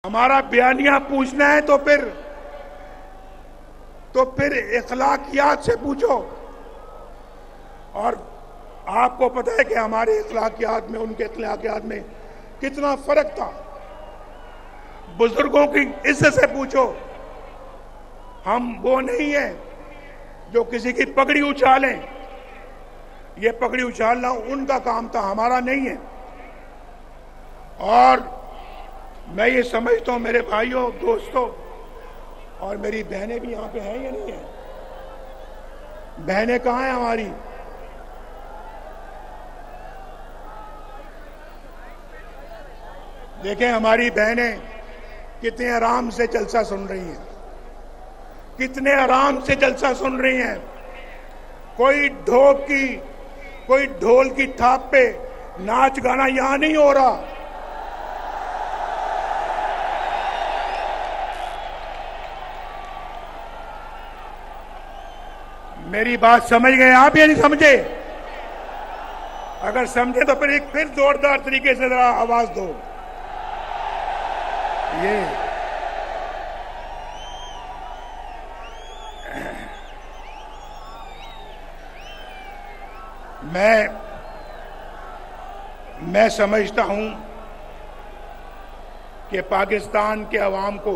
हमारा बयानिया पूछना है तो फिर इखलाकियात से पूछो। और आपको पता है कि हमारे इखलाकियात में उनके इखलाकियात में कितना फर्क था। बुजुर्गों की इज्जत से पूछो। हम वो नहीं है जो किसी की पगड़ी उछालें। ये पगड़ी उछालना उनका काम था, हमारा नहीं है। और मैं ये समझता हूं मेरे भाइयों, दोस्तों और मेरी बहनें भी यहां पे हैं या नहीं है? बहनें कहां हैं हमारी? देखें हमारी बहनें कितने आराम से जलसा सुन रही हैं, कितने आराम से जलसा सुन रही हैं। कोई ढोल की थाप पे नाच गाना यहां नहीं हो रहा। मेरी बात समझ गए आप या नहीं समझे? अगर समझे तो फिर जोरदार तरीके से जरा आवाज दो। ये मैं समझता हूं कि पाकिस्तान के अवाम को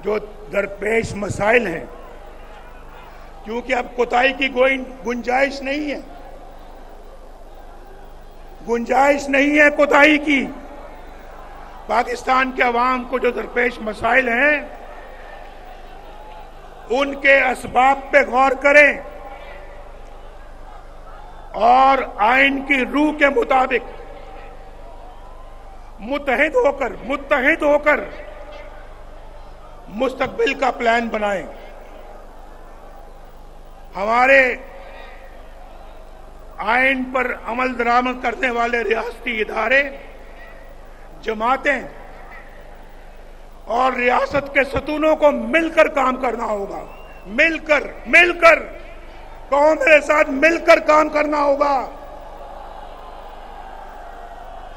जो दरपेश मसाइल हैं, क्योंकि अब कोताही की कोई गुंजाइश नहीं है, गुंजाइश नहीं है कोताही की। पाकिस्तान के अवाम को जो दरपेश मसाइल हैं उनके असबाब पे गौर करें और आइन की रूह के मुताबिक मुत्तहिद होकर मुस्तकबिल का प्लान बनाएं। हमारे आइन पर अमल दरामद करने वाले रियासती इदारे, जमातें और रियासत के सतूनों को मिलकर काम करना होगा। मिलकर कौन मेरे साथ मिलकर काम करना होगा।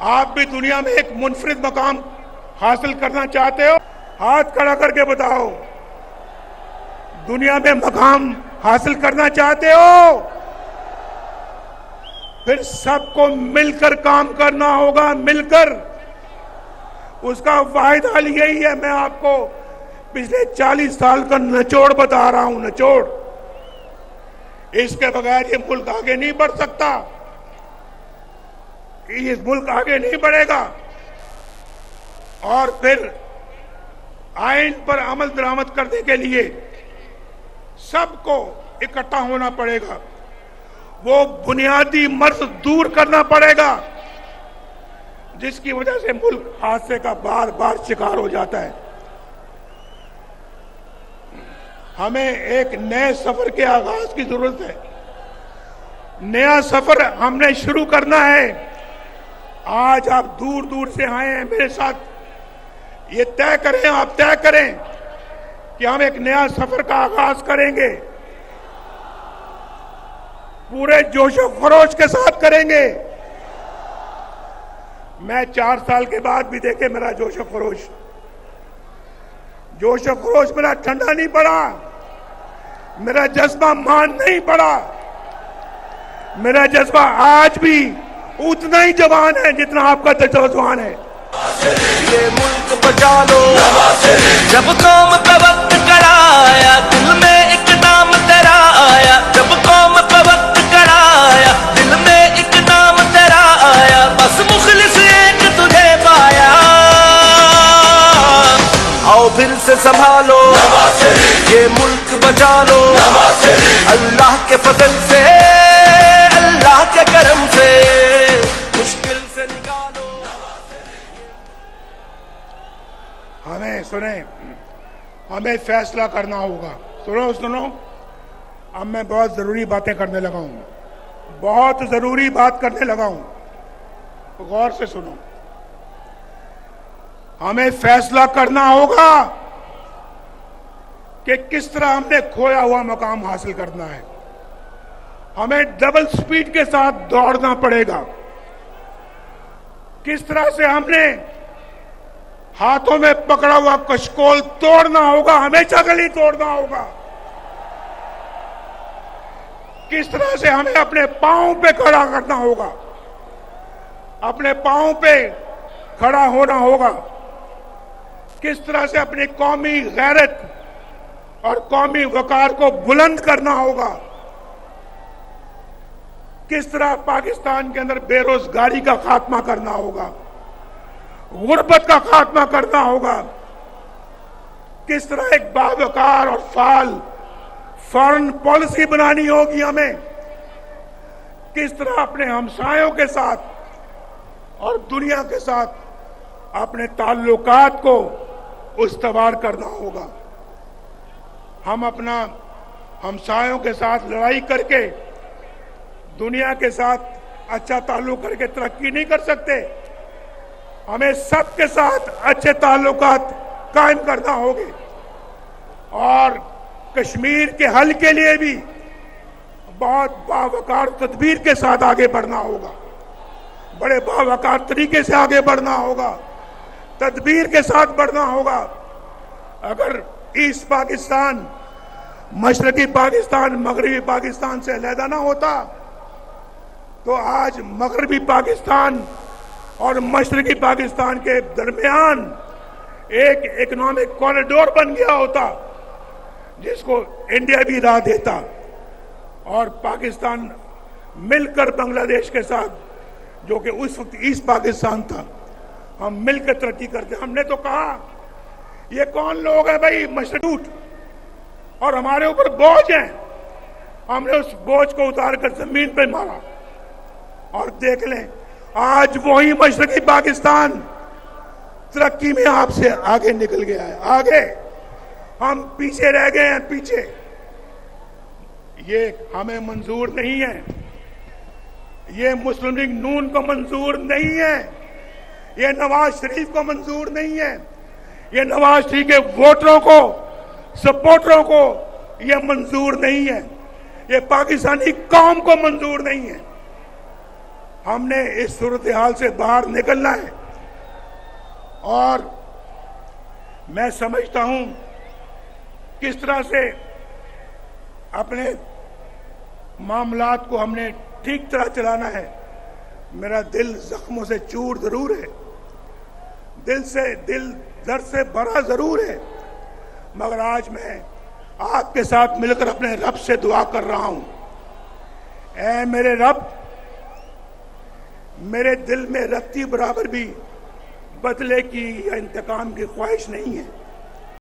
आप भी दुनिया में एक मुनफरिद मकाम हासिल करना चाहते हो? हाथ खड़ा करके बताओ। दुनिया में मकाम हासिल करना चाहते हो? फिर सबको मिलकर काम करना होगा, मिलकर। उसका वाहिद हल यही है। मैं आपको पिछले 40 साल का निचोड़ बता रहा हूं, निचोड़। इसके बगैर ये मुल्क आगे नहीं बढ़ सकता, ये मुल्क आगे नहीं बढ़ेगा। और फिर आइन पर अमल दरामद करने के लिए सबको इकट्ठा होना पड़ेगा। वो बुनियादी मर्ज दूर करना पड़ेगा जिसकी वजह से मुल्क हादसे का बार बार शिकार हो जाता है। हमें एक नए सफर के आगाज की जरूरत है। नया सफर हमने शुरू करना है। आज आप दूर दूर से आए हैं मेरे साथ, ये तय करें, आप तय करें कि हम एक नया सफर का आगाज करेंगे, पूरे जोशो खरोश के साथ करेंगे। मैं 4 साल के बाद भी देखे मेरा जोशो खरोश मेरा ठंडा नहीं पड़ा, मेरा जज्बा मान नहीं पड़ा। मेरा जज्बा आज भी उतना ही जवान है जितना आपका जवान है। ये मुल्क बचा लो, जब कौम पे वक्त कराया, दिल में एक नाम तेरा आया। जब कौम पे वक्त कराया, दिल में एक नाम तेरा आया। बस मुखलिस एक तुझे पाया। आओ फिर से संभालो, ये मुल्क बचा लो। अल्लाह के फजल से, अल्लाह के करम से मुश्किल से निकालो। हमें सुने, हमें फैसला करना होगा। सुनो, अब मैं बहुत जरूरी बातें करने लगा हूं, बहुत जरूरी बात करने लगा हूं, तो गौर से सुनो। हमें फैसला करना होगा कि किस तरह हमने खोया हुआ मकाम हासिल करना है। हमें डबल स्पीड के साथ दौड़ना पड़ेगा। किस तरह से हमने हाथों में पकड़ा हुआ कशकोल तोड़ना होगा, हमेशा के लिए तोड़ना होगा। किस तरह से हमें अपने पांव पे खड़ा करना होगा, अपने पांव पे खड़ा होना होगा। किस तरह से अपनी कौमी गैरत और कौमी वकार को बुलंद करना होगा। किस तरह पाकिस्तान के अंदर बेरोजगारी का खात्मा करना होगा, गुर्बत का खात्मा करना होगा। किस तरह एक बावकार और फाल फॉरेन पॉलिसी बनानी होगी हमें। किस तरह अपने हमसायों के साथ और दुनिया के साथ अपने ताल्लुकात को उस्तवार करना होगा। हम अपना हमसायों के साथ लड़ाई करके दुनिया के साथ अच्छा ताल्लुक करके तरक्की नहीं कर सकते। हमें सबके साथ अच्छे ताल्लुकात कायम करना होंगे और कश्मीर के हल के लिए भी बहुत बावकार तदबीर के साथ आगे बढ़ना होगा। बड़े बावकार तरीके से आगे बढ़ना होगा, तदबीर के साथ बढ़ना होगा। अगर ईस्ट पाकिस्तान मशरकी पाकिस्तान मगरबी पाकिस्तान से अलहदा ना होता तो आज मगरबी पाकिस्तान और मशरकी पाकिस्तान के दरमियान एक इकोनॉमिक कॉरिडोर बन गया होता जिसको इंडिया भी राह देता और पाकिस्तान मिलकर बांग्लादेश के साथ, जो कि उस वक्त ईस्ट पाकिस्तान था, हम मिलकर तरक्की करते। हमने तो कहा ये कौन लोग हैं भाई मशरूट और हमारे ऊपर बोझ है। हमने उस बोझ को उतार कर जमीन पे मारा और देख लें आज वही मशरकी पाकिस्तान तरक्की में आपसे आगे निकल गया है। आगे हम पीछे रह गए हैं, पीछे। ये हमें मंजूर नहीं है, ये मुस्लिम लीग नून को मंजूर नहीं है, ये नवाज शरीफ को मंजूर नहीं है, ये नवाज शरीफ के वोटरों को, सपोर्टरों को ये मंजूर नहीं है, ये पाकिस्तानी कौम को मंजूर नहीं है। हमने इस सूरत हाल से बाहर निकलना है और मैं समझता हूं किस तरह से अपने मामलात को हमने ठीक तरह चलाना है। मेरा दिल जख्मों से चूर जरूर है, दिल दर्द से भरा जरूर है, मगर आज मैं आपके साथ मिलकर अपने रब से दुआ कर रहा हूं। ऐ मेरे रब, मेरे दिल में रत्ती बराबर भी बदले की या इंतकाम की ख्वाहिश नहीं है।